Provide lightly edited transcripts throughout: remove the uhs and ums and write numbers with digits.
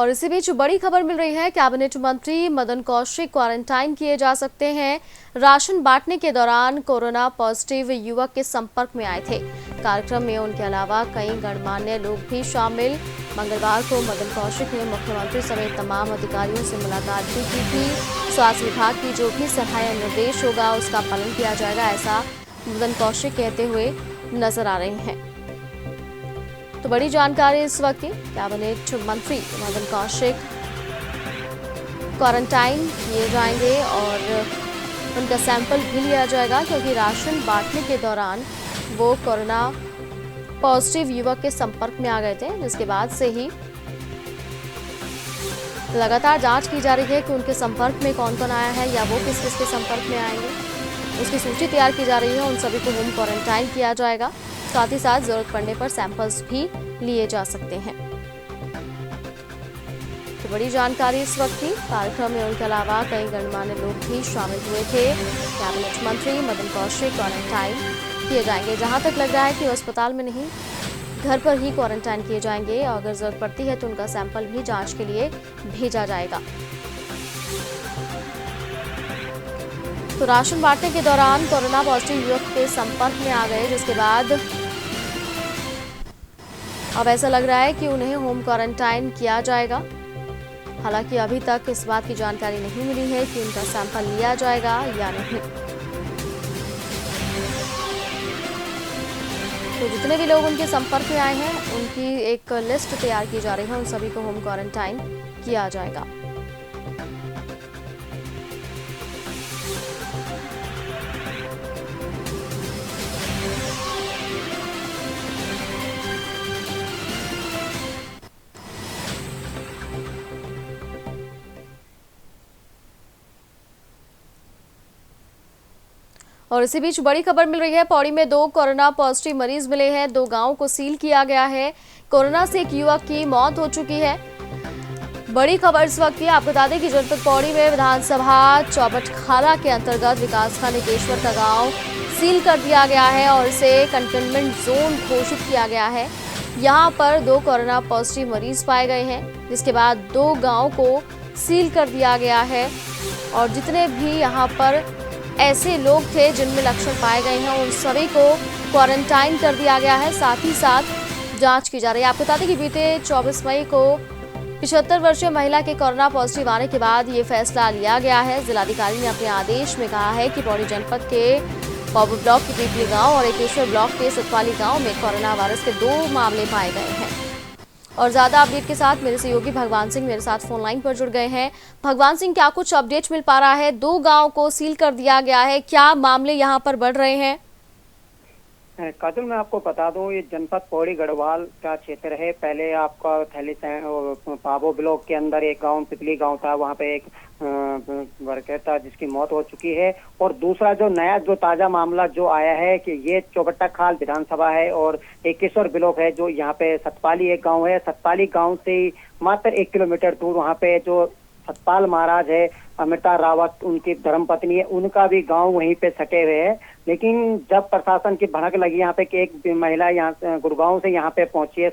और इसी बीच बड़ी खबर मिल रही है, कैबिनेट मंत्री मदन कौशिक क्वारंटाइन किए जा सकते हैं। राशन बांटने के दौरान कोरोना पॉजिटिव युवक के संपर्क में आए थे। कार्यक्रम में उनके अलावा कई गणमान्य लोग भी शामिल। मंगलवार को मदन कौशिक ने मुख्यमंत्री समेत तमाम अधिकारियों से मुलाकात भी की थी। स्वास्थ्य विभाग की जो भी सलाह या निर्देश होगा उसका पालन किया जाएगा, ऐसा मदन कौशिक कहते हुए नजर आ रहे हैं। तो बड़ी जानकारी इस वक्त की, कैबिनेट मंत्री मदन कौशिक क्वारंटाइन किए जाएंगे और उनका सैंपल भी लिया जाएगा, क्योंकि राशन बांटने के दौरान वो कोरोना पॉजिटिव युवक के संपर्क में आ गए थे, जिसके बाद से ही लगातार जांच की जा रही है कि उनके संपर्क में कौन कौन आया है या वो किस किस के संपर्क में आएंगे। उसकी सूची तैयार की जा रही है। उन सभी को होम क्वारंटाइन किया जाएगा। साथ ही साथ जरूरत पड़ने पर सैंपल्स भी लिए जा सकते हैं। तो बड़ी जानकारी इस वक्त की। कार्यक्रम में उनके अलावा कई गणमान्य लोग भी शामिल हुए थे। कैबिनेट मंत्री मदन कौशिक क्वारंटाइन किए जाएंगे। जहां तक लग रहा है कि अस्पताल में नहीं, घर पर ही क्वारंटाइन किए जाएंगे और अगर जरूरत पड़ती है तो उनका सैंपल भी जांच के लिए भेजा जाएगा। तो राशन बांटने के दौरान कोरोना पॉजिटिव युवक के संपर्क में आ गए, जिसके बाद अब ऐसा लग रहा है कि उन्हें होम क्वारंटाइन किया जाएगा। हालांकि अभी तक इस बात की जानकारी नहीं मिली है कि उनका सैंपल लिया जाएगा या नहीं। तो जितने भी लोग उनके संपर्क में आए हैं उनकी एक लिस्ट तैयार की जा रही है। उन सभी को होम क्वारंटाइन किया जाएगा। और इसी बीच बड़ी खबर मिल रही है, पौड़ी में 2 कोरोना पॉजिटिव मरीज मिले हैं। 2 गांवों को सील किया गया है। कोरोना से एक युवक की मौत हो चुकी है। बड़ी खबर इस वक्त की, आपको बता दें कि जनपद पौड़ी में विधानसभा चौबटखाला के अंतर्गत विकासखंड एकेश्वर का गांव सील कर दिया गया है और इसे कंटेनमेंट जोन घोषित किया गया है। यहाँ पर 2 कोरोना पॉजिटिव मरीज पाए गए हैं, जिसके बाद 2 गाँव को सील कर दिया गया है और जितने भी यहाँ पर ऐसे लोग थे जिनमें लक्षण पाए गए हैं उन सभी को क्वारंटाइन कर दिया गया है। साथ ही साथ जांच की जा रही है। आपको बता दें कि बीते 24 मई को 75 वर्षीय महिला के कोरोना पॉजिटिव आने के बाद ये फैसला लिया गया है। जिलाधिकारी ने अपने आदेश में कहा है कि पौड़ी जनपद के पौबू ब्लॉक के पीपली गांव और एकेश्वर ब्लॉक के सतवाली गांव में कोरोना वायरस के 2 मामले पाए गए हैं। और ज्यादा अपडेट के साथ मेरे सहयोगी भगवान सिंह मेरे साथ फोन लाइन पर जुड़ गए हैं। भगवान सिंह, क्या कुछ अपडेट मिल पा रहा है? 2 गांव को सील कर दिया गया है, क्या मामले यहां पर बढ़ रहे हैं? काजल, मैं आपको बता दूं, ये जनपद पौड़ी गढ़वाल का क्षेत्र है। पहले आपका थैली पाबो ब्लॉक के अंदर एक गांव पिपली गांव था, वहां पे एक वर्कर था जिसकी मौत हो चुकी है। और दूसरा जो ताजा मामला जो आया है कि ये चौबट्टाखाल विधानसभा है और एकेश्वर ब्लॉक है, जो यहाँ पे सतपाली एक गाँव है। सतपाली गाँव से मात्र 1 किलोमीटर दूर वहाँ पे जो सतपाल महाराज है, अमृता रावत उनकी धर्मपत्नी है, उनका भी गांव वहीं पे सटे हुए है। लेकिन जब प्रशासन की भनक लगी यहाँ पे कि एक महिला यहाँ गुड़गांव से यहाँ पे पहुंची है,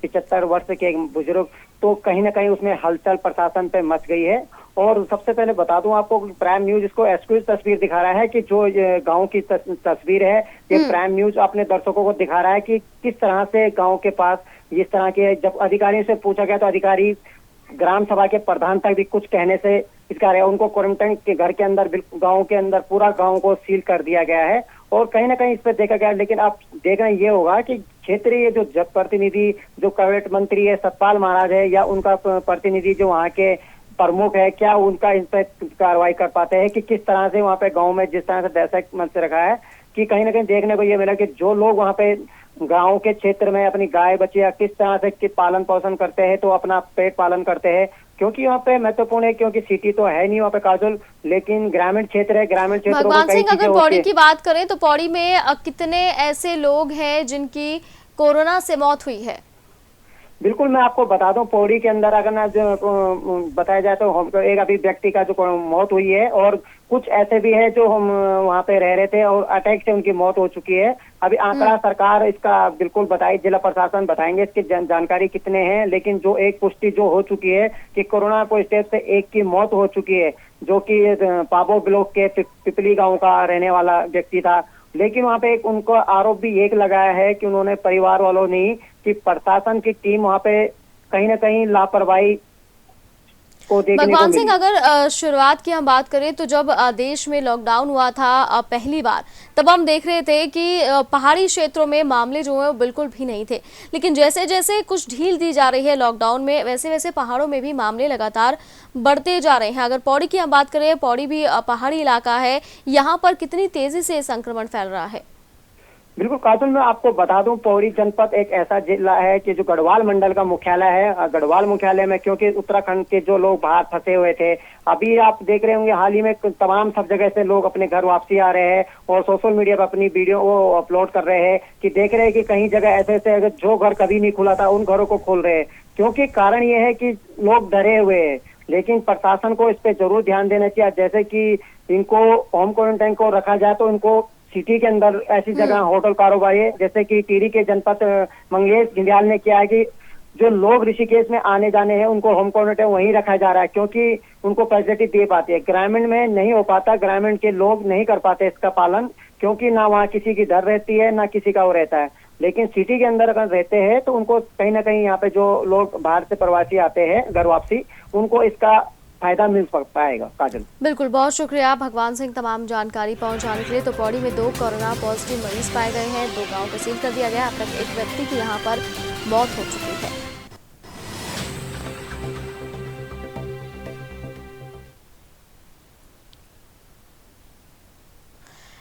75 वर्ष के एक बुजुर्ग, तो कहीं ना कहीं उसमें हलचल प्रशासन पे मच गई है। और सबसे पहले बता दूं आपको, प्राइम न्यूज इसको एक्सक्लूसिव तस्वीर दिखा रहा है कि जो गांव की तस्वीर है, ये प्राइम न्यूज अपने दर्शकों को दिखा रहा है कि किस तरह से गांव के पास इस तरह के, जब अधिकारियों से पूछा गया तो अधिकारी ग्राम सभा के प्रधान तक भी कुछ कहने से इसका उनको क्वारंटाइन के घर के अंदर गांव के अंदर पूरा गांव को सील कर दिया गया है। और कहीं ना कहीं इस पर देखा गया। लेकिन आप देखना ये होगा कि क्षेत्रीय जो प्रतिनिधि जो कैबिनेट मंत्री है सतपाल महाराज है या उनका प्रतिनिधि जो वहाँ के प्रमुख है, क्या उनका इस पर कार्रवाई कर पाते हैं कि किस तरह से वहाँ पे गाँव में जिस तरह से दहशत मच रखा है कि कहीं ना कहीं देखने को ये मिला कि जो लोग वहाँ पे गांव के क्षेत्र में अपनी गाय बच्चे या किस तरह से पालन पोषण करते हैं, तो अपना पेट पालन करते हैं, क्योंकि वहाँ पे महत्वपूर्ण है, क्योंकि सिटी तो है नहीं वहाँ पे काजल, लेकिन ग्रामीण क्षेत्र है। ग्रामीण क्षेत्र भगवान सिंह, अगर पौड़ी की बात करें तो पौड़ी में कितने ऐसे लोग हैं जिनकी कोरोना से मौत हुई है? बिल्कुल, मैं आपको बता दूं, पौड़ी के अंदर अगर ना बताया जाए तो एक अभी व्यक्ति का जो मौत हुई है और कुछ ऐसे भी है जो हम वहाँ पे रह रहे थे और अटैक से उनकी मौत हो चुकी है। अभी आंकड़ा सरकार इसका बिल्कुल बताई, जिला प्रशासन बताएंगे इसकी जानकारी कितने हैं, लेकिन जो एक पुष्टि जो हो चुकी है कि कोरोना पॉजिटिव से एक की मौत हो चुकी है, जो कि पाबो ब्लॉक के पिपली गांव का रहने वाला व्यक्ति था। लेकिन वहाँ पे एक उनको आरोप भी एक लगाया है कि उन्होंने परिवार वालों ने कि प्रशासन की टीम वहाँ पे कहीं ना कहीं लापरवाही को देखने को भगवान मिली। सिंह, अगर शुरुआत की हम बात करें तो जब देश में लॉकडाउन हुआ था पहली बार, तब हम देख रहे थे कि पहाड़ी क्षेत्रों में मामले जो है वो बिल्कुल भी नहीं थे। लेकिन जैसे जैसे कुछ ढील दी जा रही है लॉकडाउन में, वैसे वैसे पहाड़ों में भी मामले लगातार बढ़ते जा रहे हैं। अगर पौड़ी की हम बात करें, पौड़ी भी पहाड़ी इलाका है, यहाँ पर कितनी तेजी से संक्रमण फैल रहा है? बिल्कुल काजल, मैं आपको बता दूं, पौड़ी जनपद एक ऐसा जिला है कि जो गढ़वाल मंडल का मुख्यालय है। गढ़वाल मुख्यालय में क्योंकि उत्तराखंड के जो लोग बाहर फंसे हुए थे, अभी आप देख रहे होंगे हाल ही में तमाम सब जगह से लोग अपने घर वापसी आ रहे हैं और सोशल मीडिया पर अपनी वीडियो वो अपलोड कर रहे हैं कि देख रहे हैं कि कहीं जगह ऐसे ऐसे जो घर कभी नहीं खुला था उन घरों को खोल रहे हैं। क्योंकि कारण ये है कि लोग डरे हुए हैं, लेकिन प्रशासन को इस पे जरूर ध्यान देना चाहिए। जैसे कि इनको होम क्वारंटाइन को रखा जाए तो इनको सिटी के अंदर ऐसी जगह होटल कारोबारी है, जैसे कि टिहरी के जनपद मंगेश घिंडियाल ने किया है कि जो लोग ऋषिकेश में आने जाने हैं उनको होम क्वारंटाइन वहीं रखा जा रहा है, क्योंकि उनको फैसिलिटी दे पाती है। ग्रामीण में नहीं हो पाता, ग्रामीण के लोग नहीं कर पाते इसका पालन, क्योंकि ना वहाँ किसी की डर रहती है ना किसी का वो रहता है। लेकिन सिटी के अंदर अगर रहते हैं तो उनको कहीं ना कहीं यहाँ पे जो लोग बाहर से प्रवासी आते हैं घर वापसी, उनको इसका फायदा मिल पाएगा। काजल, बिल्कुल, बहुत शुक्रिया भगवान सिंह तमाम जानकारी पहुंचाने के लिए। तो पौड़ी में 2 कोरोना पॉजिटिव मरीज पाए गए हैं, 2 गांव को सील कर दिया गया। अब तक एक व्यक्ति की यहां पर मौत हो चुकी है।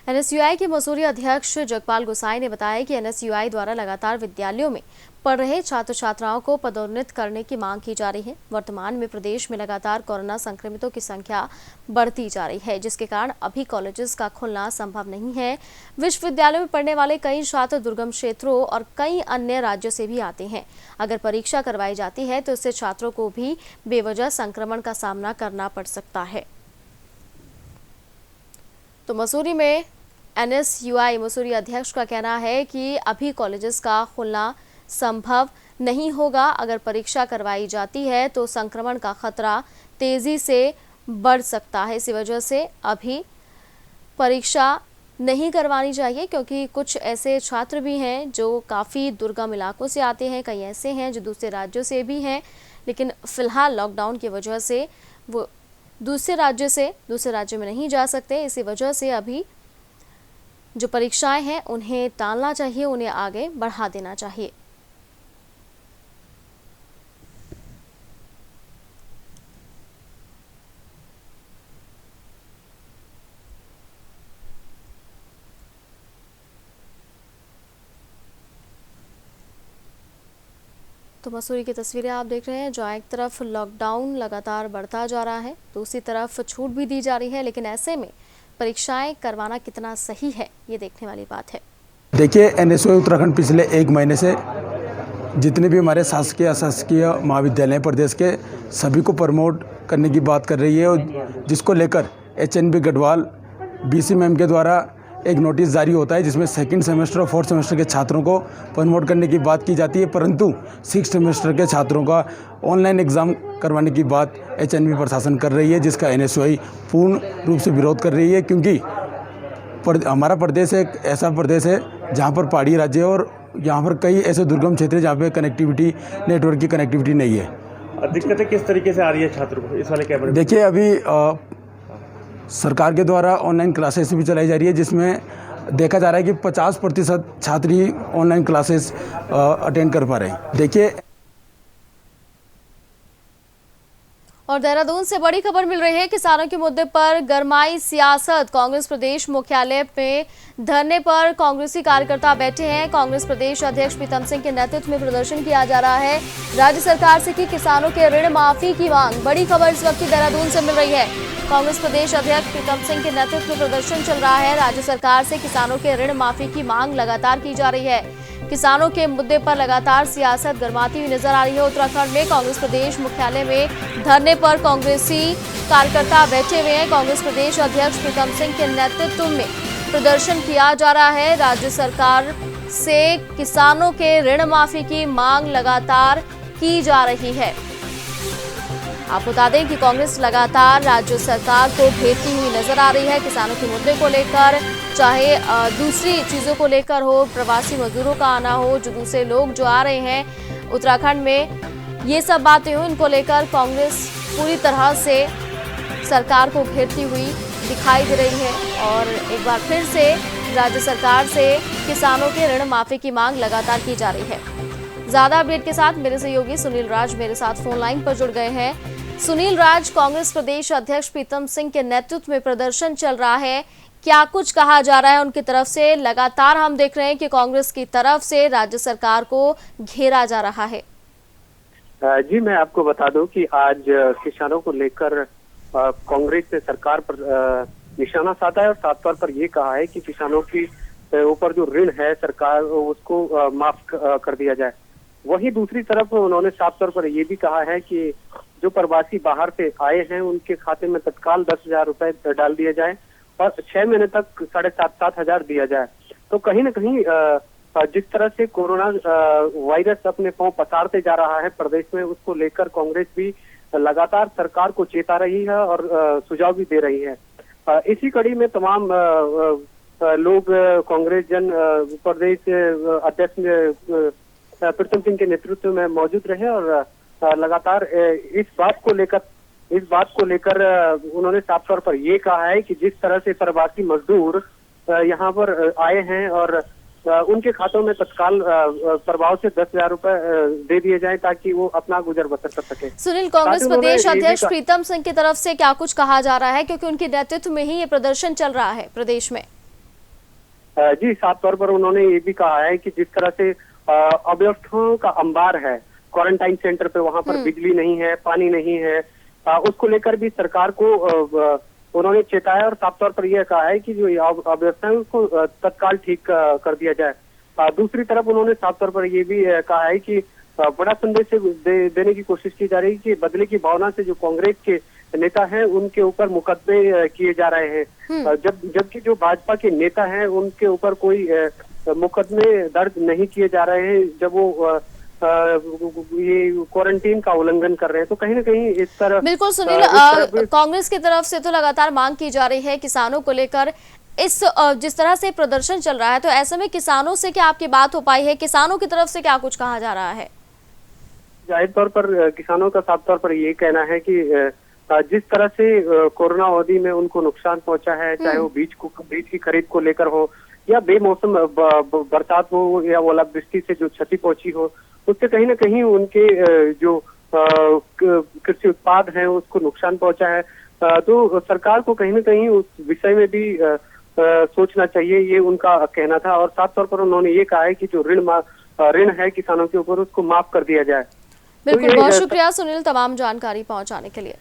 एनएसयूआई के मसूरी अध्यक्ष जगपाल गोसाई ने बताया कि एनएसयूआई द्वारा लगातार विद्यालयों में पढ़ रहे छात्र छात्राओं को पदोन्नत करने की मांग की जा रही है। वर्तमान में प्रदेश में लगातार कोरोना संक्रमितों की संख्या बढ़ती जा रही है, जिसके कारण अभी कॉलेजेस का खुलना संभव नहीं है। विश्वविद्यालयों में पढ़ने वाले कई छात्र दुर्गम क्षेत्रों और कई अन्य राज्यों से भी आते हैं। अगर परीक्षा करवाई जाती है तो इससे छात्रों को भी बेवजह संक्रमण का सामना करना पड़ सकता है। तो मसूरी में एनएसयूआई मसूरी अध्यक्ष का कहना है कि अभी कॉलेजेस का खुलना संभव नहीं होगा। अगर परीक्षा करवाई जाती है तो संक्रमण का खतरा तेजी से बढ़ सकता है। इसी वजह से अभी परीक्षा नहीं करवानी चाहिए, क्योंकि कुछ ऐसे छात्र भी हैं जो काफ़ी दुर्गम इलाकों से आते हैं, कई ऐसे हैं जो दूसरे राज्यों से भी हैं, लेकिन फ़िलहाल लॉकडाउन की वजह से वो दूसरे राज्य में नहीं जा सकते। इसी वजह से अभी जो परीक्षाएं हैं उन्हें टालना चाहिए, उन्हें आगे बढ़ा देना चाहिए। तो मसूरी की तस्वीरें आप देख रहे हैं, जहाँ एक तरफ लॉकडाउन लगातार बढ़ता जा रहा है, दूसरी तरफ छूट भी दी जा रही है, लेकिन ऐसे में परीक्षाएं करवाना कितना सही है ये देखने वाली बात है। देखिए, एनएसयूआई उत्तराखंड पिछले 1 महीने से जितने भी हमारे शासकीय अशासकीय महाविद्यालय प्रदेश के सभी को प्रमोट करने की बात कर रही है, और जिसको लेकर एचएनबी गढ़वाल बीसी मैम के द्वारा एक नोटिस जारी होता है, जिसमें 2nd सेमेस्टर और 4th सेमेस्टर के छात्रों को प्रमोट करने की बात की जाती है, परंतु 6th सेमेस्टर के छात्रों का ऑनलाइन एग्ज़ाम करवाने की बात एचएनबी प्रशासन कर रही है, जिसका एनएसयूआई पूर्ण रूप से विरोध कर रही है। क्योंकि हमारा प्रदेश एक ऐसा प्रदेश है जहाँ पर पहाड़ी राज्य है, और यहाँ पर कई ऐसे दुर्गम क्षेत्र हैं जहाँ पर कनेक्टिविटी, नेटवर्क की कनेक्टिविटी नहीं है। दिक्कतें किस तरीके से आ रही है छात्रों को इस वाले कैबिनेट? देखिए, अभी सरकार के द्वारा ऑनलाइन क्लासेस भी चलाई जा रही है, जिसमें देखा जा रहा है कि 50% छात्र ही ऑनलाइन क्लासेस अटेंड कर पा रहे हैं। देखिए, और देहरादून से बड़ी खबर मिल रही है, किसानों के मुद्दे पर गरमाई सियासत। कांग्रेस प्रदेश मुख्यालय में धरने पर कांग्रेसी कार्यकर्ता बैठे हैं। कांग्रेस प्रदेश अध्यक्ष प्रीतम सिंह के नेतृत्व में प्रदर्शन किया जा रहा है। राज्य सरकार से की किसानों के ऋण माफी की मांग। बड़ी खबर इस वक्त देहरादून से मिल रही है। कांग्रेस प्रदेश अध्यक्ष प्रीतम सिंह के नेतृत्व में प्रदर्शन चल रहा है। राज्य सरकार से किसानों के ऋण माफी की मांग लगातार की जा रही है। किसानों के मुद्दे पर लगातार सियासत गरमाती हुई नजर आ रही है। उत्तराखंड में कांग्रेस प्रदेश मुख्यालय में धरने पर कांग्रेसी कार्यकर्ता बैठे हुए हैं। कांग्रेस प्रदेश अध्यक्ष प्रीतम सिंह के नेतृत्व में प्रदर्शन किया जा रहा है। राज्य सरकार से किसानों के ऋण माफी की मांग लगातार की जा रही है। आपको बता दें कि कांग्रेस लगातार राज्य सरकार को घेरती हुई नजर आ रही है। किसानों के मुद्दे को लेकर, चाहे दूसरी चीजों को लेकर हो, प्रवासी मजदूरों का आना हो, जो दूसरे लोग जो आ रहे हैं उत्तराखंड में, ये सब बातें हो, इनको लेकर कांग्रेस पूरी तरह से सरकार को घेरती हुई दिखाई दे रही है। और एक बार फिर से राज्य सरकार से किसानों के ऋण माफी की मांग लगातार की जा रही है। ज्यादा अपडेट के साथ मेरे सहयोगी सुनील राज मेरे साथ फोन लाइन पर जुड़ गए हैं। सुनील राज, कांग्रेस प्रदेश अध्यक्ष प्रीतम सिंह के नेतृत्व में प्रदर्शन चल रहा है, क्या कुछ कहा जा रहा है उनकी तरफ से? लगातार हम देख रहे हैं कि कांग्रेस की तरफ से राज्य सरकार को घेरा जा रहा है। जी, मैं आपको बता दूं कि आज किसानों को लेकर कांग्रेस ने सरकार पर निशाना साधा है और साफ तौर पर ये कहा है कि किसानों की ऊपर जो ऋण है सरकार उसको माफ कर दिया जाए। वहीं दूसरी तरफ उन्होंने साफ तौर पर ये भी कहा है कि जो प्रवासी बाहर से आए हैं उनके खाते में तत्काल 10,000 रुपए डाल दिया जाए और 6 महीने तक 7,500 दिया जाए। तो कहीं न कहीं जिस तरह से कोरोना वायरस अपने पांव पसारते जा रहा है प्रदेश में, उसको लेकर कांग्रेस भी लगातार सरकार को चेता रही है और सुझाव भी दे रही है। इसी कड़ी में तमाम लोग कांग्रेस जन प्रदेश अध्यक्ष प्रीतम सिंह के नेतृत्व में मौजूद रहे और लगातार इस बात को लेकर उन्होंने साफ तौर पर ये कहा है कि जिस तरह से प्रवासी मजदूर यहाँ पर आए हैं और उनके खातों में तत्काल प्रभाव से 10,000 रुपए दे दिए जाएं ताकि वो अपना गुजर बसर कर सके। सुनील, कांग्रेस प्रदेश अध्यक्ष प्रीतम सिंह की तरफ से क्या कुछ कहा जा रहा है, क्योंकि उनके नेतृत्व में ही ये प्रदर्शन चल रहा है प्रदेश में? जी, साफ तौर पर उन्होंने ये भी कहा है कि जिस तरह से अव्यवस्थाओं का अंबार है क्वारंटाइन सेंटर पे, वहां पर बिजली नहीं है, पानी नहीं है, उसको लेकर भी सरकार को उन्होंने चेताया और साफ तौर पर यह कहा है कि जो अव्यवस्था है उसको तत्काल ठीक कर दिया जाए। दूसरी तरफ उन्होंने साफ तौर पर यह भी कहा है कि बड़ा संदेश देने की कोशिश की जा रही है कि बदले की भावना से जो कांग्रेस के नेता हैं उनके ऊपर मुकदमे किए जा रहे हैं, जबकि जो भाजपा के नेता हैं उनके ऊपर कोई मुकदमे दर्ज नहीं किए जा रहे हैं जब वो ये क्वारंटीन का उल्लंघन कर रहे हैं। तो कहीं ना कहीं इस तरह बिल्कुल सुनील, कांग्रेस की तरफ से तो लगातार मांग की जा रही है किसानों को लेकर। इस जिस तरह से प्रदर्शन चल रहा है, तो ऐसे में किसानों से क्या आपकी बात हो पाई है? किसानों की तरफ से क्या कुछ कहा जा रहा है? जाहिर तौर पर किसानों का साफ तौर पर ये कहना है कि जिस तरह से कोरोना अवधि में उनको नुकसान पहुंचा है, चाहे वो बीज की खरीद को लेकर हो या बेमौसम बरसात हो या ओलावृष्टि से जो क्षति पहुंची हो, उससे कहीं ना कहीं उनके जो कृषि उत्पाद हैं उसको नुकसान पहुंचा है। तो सरकार को कहीं ना कहीं उस विषय में भी सोचना चाहिए, ये उनका कहना था। और साफ तौर पर उन्होंने ये कहा है कि जो ऋण है किसानों के ऊपर उसको माफ कर दिया जाए। बिल्कुल, तो बहुत शुक्रिया सुनील तमाम जानकारी पहुंचाने के लिए।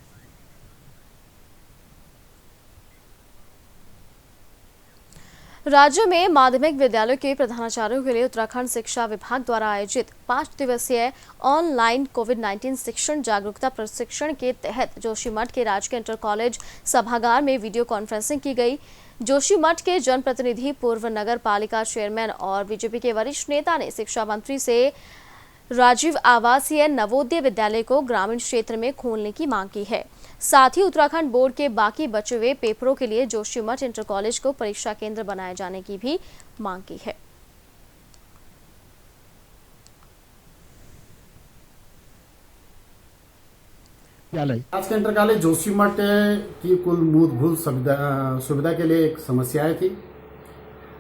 राज्य में माध्यमिक विद्यालयों के प्रधानाचार्यों के लिए उत्तराखंड शिक्षा विभाग द्वारा आयोजित 5 दिवसीय ऑनलाइन कोविड-19 शिक्षण जागरूकता प्रशिक्षण के तहत जोशीमठ के राजकीय इंटर कॉलेज सभागार में वीडियो कॉन्फ्रेंसिंग की गई। जोशीमठ के जनप्रतिनिधि, पूर्व नगर पालिका चेयरमैन और बीजेपी के वरिष्ठ नेता ने शिक्षा मंत्री से राजीव आवासीय नवोदय विद्यालय को ग्रामीण क्षेत्र में खोलने की मांग की है। साथ ही उत्तराखंड बोर्ड के बाकी बचे हुए पेपरों के लिए जोशीमठ इंटर कॉलेज को परीक्षा केंद्र बनाए जाने की भी मांग की है। आज के इंटर कॉलेज जोशीमठ की कुल मूलभूत सुविधा के लिए एक समस्याएं थी,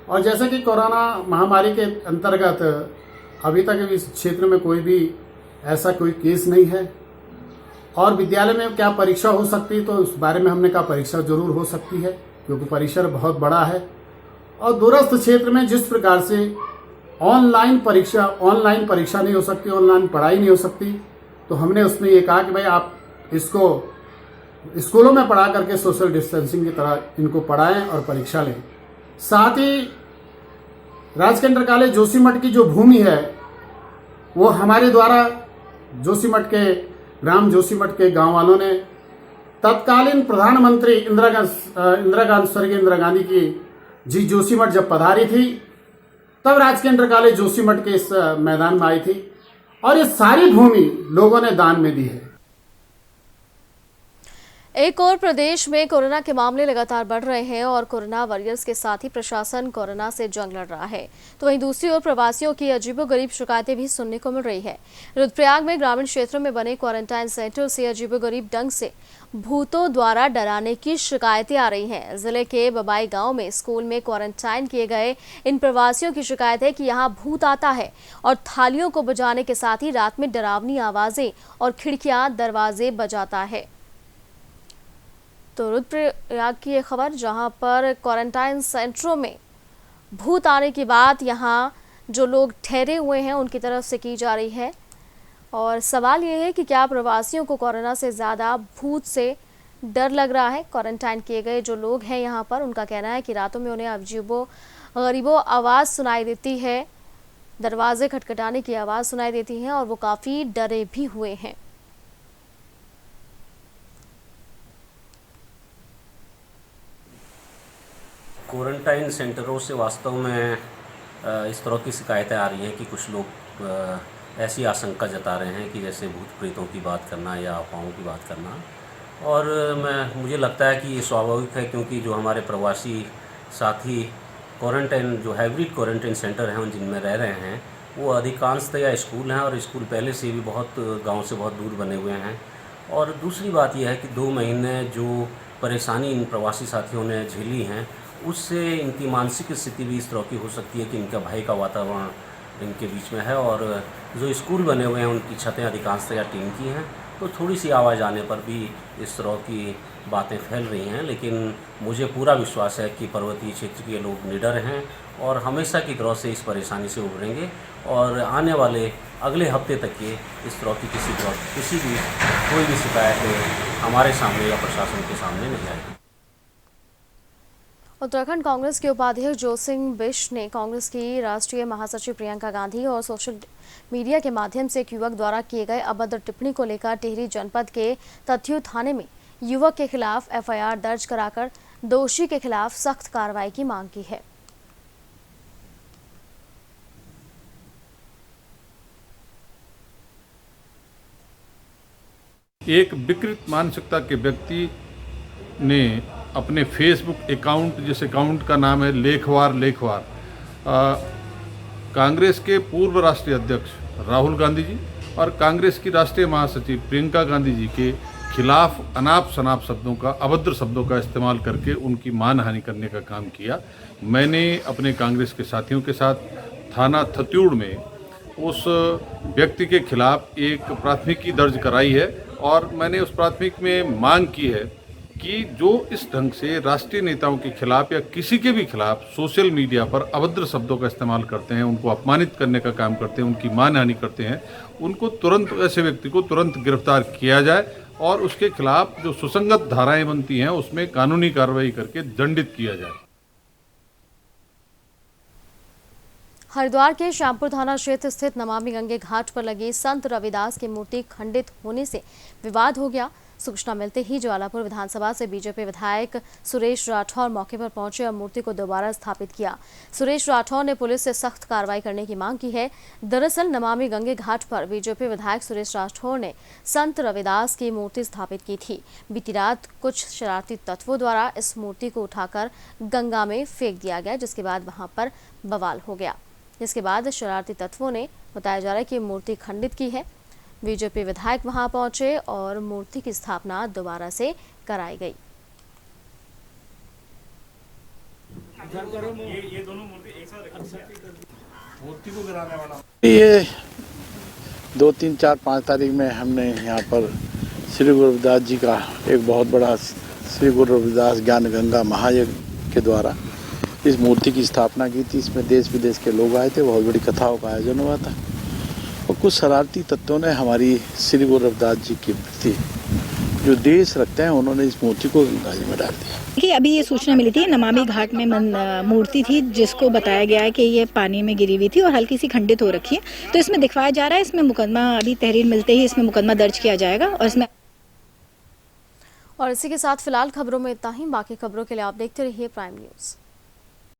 और जैसे कि कोरोना महामारी के अंतर्गत अभी तक इस क्षेत्र में कोई भी ऐसा कोई केस नहीं है, और विद्यालय में क्या परीक्षा हो सकती है, तो उस बारे में हमने कहा परीक्षा जरूर हो सकती है, क्योंकि परिसर बहुत बड़ा है। और दूरस्थ क्षेत्र में जिस प्रकार से ऑनलाइन परीक्षा नहीं हो सकती, ऑनलाइन पढ़ाई नहीं हो सकती, तो हमने उसमें ये कहा कि भाई आप इसको स्कूलों में पढ़ा करके सोशल डिस्टेंसिंग की तरह इनको पढ़ाएं और परीक्षा लें। साथ ही राजकेंद्र काले जोशीमठ की जो भूमि है वो हमारे द्वारा जोशीमठ के ग्राम जोशीमठ के गांव वालों ने तत्कालीन प्रधानमंत्री स्वर्गीय इंदिरा गांधी की जी जोशीमठ जब पधारी थी तब राजकेंद्र काले जोशीमठ के इस मैदान में आई थी और ये सारी भूमि लोगों ने दान में दी है। एक और प्रदेश में कोरोना के मामले लगातार बढ़ रहे हैं और कोरोना वॉरियर्स के साथ ही प्रशासन कोरोना से जंग लड़ रहा है, तो वहीं दूसरी ओर प्रवासियों की अजीबोगरीब शिकायतें भी सुनने को मिल रही है। रुद्रप्रयाग में ग्रामीण क्षेत्रों में बने क्वारंटाइन सेंटर से अजीबोगरीब ढंग से भूतों द्वारा डराने की शिकायतें आ रही हैं। जिले के बबाई गांव में स्कूल में क्वारंटाइन किए गए इन प्रवासियों की शिकायत है कि यहां भूत आता है और थालियों को बजाने के साथ ही रात में डरावनी आवाजें और खिड़कियां दरवाजे बजाता है। तो रुद्रप्रयाग की एक खबर, जहां पर क्वारंटाइन सेंटरों में भूत आने की बात यहां जो लोग ठहरे हुए हैं उनकी तरफ से की जा रही है और सवाल ये है कि क्या प्रवासियों को कोरोना से ज़्यादा भूत से डर लग रहा है। क्वारंटाइन किए गए जो लोग हैं यहां पर, उनका कहना है कि रातों में उन्हें अजीबो आवाज़ सुनाई देती है, दरवाजे खटखटाने की आवाज़ सुनाई देती है और वो काफ़ी डरे भी हुए हैं। क्वारंटाइन सेंटरों से वास्तव में इस तरह की शिकायतें आ रही हैं कि कुछ लोग ऐसी आशंका जता रहे हैं कि जैसे भूत प्रेतों की बात करना या अफवाहों की बात करना, और मुझे लगता है कि ये स्वाभाविक है क्योंकि जो हमारे प्रवासी साथी क्वारंटाइन जो हाइब्रिड क्वारंटाइन सेंटर हैं जिनमें रह रहे हैं वो अधिकांशतः स्कूल हैं और स्कूल पहले से भी बहुत गांव से बहुत दूर बने हुए हैं। और दूसरी बात यह है कि 2 महीने जो परेशानी इन प्रवासी साथियों ने झेली हैं उससे इनकी मानसिक स्थिति भी इस तरह की हो सकती है कि इनका भय का वातावरण इनके बीच में है और जो स्कूल बने हुए हैं उनकी छतें अधिकांशतः टीन की हैं, तो थोड़ी सी आवाज़ आने पर भी इस तरह की बातें फैल रही हैं। लेकिन मुझे पूरा विश्वास है कि पर्वतीय क्षेत्र के लोग निडर हैं और हमेशा की तरह से इस परेशानी से उभरेंगे और आने वाले अगले हफ्ते तक के इस तरह की किसी भी कोई भी शिकायत हमारे सामने या प्रशासन के सामने नहीं आएगी। उत्तराखंड कांग्रेस के उपाध्यक्ष जोसिंह बिश ने कांग्रेस की राष्ट्रीय महासचिव प्रियंका गांधी और सोशल मीडिया के माध्यम से एक युवक द्वारा किए गए अभद्र टिप्पणी को लेकर टिहरी जनपद के तथ्यू थाने में युवक के खिलाफ एफआईआर दर्ज कराकर दोषी के खिलाफ सख्त कार्रवाई की मांग की है। एक विकृत मानसिकता के व्यक्ति ने अपने फेसबुक अकाउंट, जिस अकाउंट का नाम है लेखवार, कांग्रेस के पूर्व राष्ट्रीय अध्यक्ष राहुल गांधी जी और कांग्रेस की राष्ट्रीय महासचिव प्रियंका गांधी जी के खिलाफ अनाप शनाप शब्दों का, अभद्र शब्दों का इस्तेमाल करके उनकी मानहानि करने का काम किया। मैंने अपने कांग्रेस के साथियों के साथ थाना थत्यूड़ में उस व्यक्ति के खिलाफ एक प्राथमिकी दर्ज कराई है और मैंने उस प्राथमिक में मांग की है कि जो इस ढंग से राष्ट्रीय नेताओं के खिलाफ या किसी के भी खिलाफ सोशल मीडिया पर अभद्र शब्दों का इस्तेमाल करते हैं, उनको अपमानित करने का काम करते हैं, उनकी मानहानि करते हैं, उनको तुरंत, ऐसे व्यक्ति को तुरंत गिरफ्तार किया जाए और उसके खिलाफ जो सुसंगत धाराएं बनती हैं उसमें कानूनी कार्रवाई करके दंडित किया जाए। हरिद्वार के श्यामपुर थाना क्षेत्र स्थित नमामि गंगे घाट पर लगी संत रविदास की मूर्ति खंडित होने से विवाद हो गया। सूचना मिलते ही ज्वालापुर विधानसभा से बीजेपी विधायक सुरेश राठौर मौके पर पहुंचे और मूर्ति को दोबारा स्थापित किया। सुरेश राठौर ने पुलिस से सख्त कार्रवाई करने की मांग की है। दरअसल नमामि गंगे घाट पर बीजेपी विधायक सुरेश राठौर ने संत रविदास की मूर्ति स्थापित की थी। बीती रात कुछ शरारती तत्वों द्वारा इस मूर्ति को उठाकर गंगा में फेंक दिया गया, जिसके बाद वहां पर बवाल हो गया। जिसके बाद शरारती तत्वों ने बताया जा रहा है कि मूर्ति खंडित की है। बीजेपी विधायक वहां पहुंचे और मूर्ति की स्थापना दोबारा से कराई गई। ये 2, 3, 4, 5 तारीख में हमने यहाँ पर श्री गुरु रविदास जी का एक बहुत बड़ा श्री गुरु रविदास ज्ञान गंगा महायज्ञ के द्वारा इस मूर्ति की स्थापना की थी। इसमें देश विदेश के लोग आए थे, बहुत बड़ी कथाओं का आयोजन हुआ था और कुछ शरारती तत्वों ने हमारी श्री गुरु रविदास जी की प्रति जो देश रखते हैं उन्होंने इस मूर्ति को गंगा जी में डाल दिया। देखिए, अभी ये सूचना मिली थी नमामि घाट में मूर्ति थी जिसको बताया गया है कि ये पानी में गिरी हुई थी और हल्की सी खंडित हो रखी है। तो इसमें दिखवाया जा रहा है, इसमें मुकदमा अभी तहरीर मिलते ही इसमें मुकदमा दर्ज किया जाएगा। और इसी के साथ फिलहाल खबरों में इतना ही। बाकी खबरों के लिए आप देखते रहिए प्राइम न्यूज़।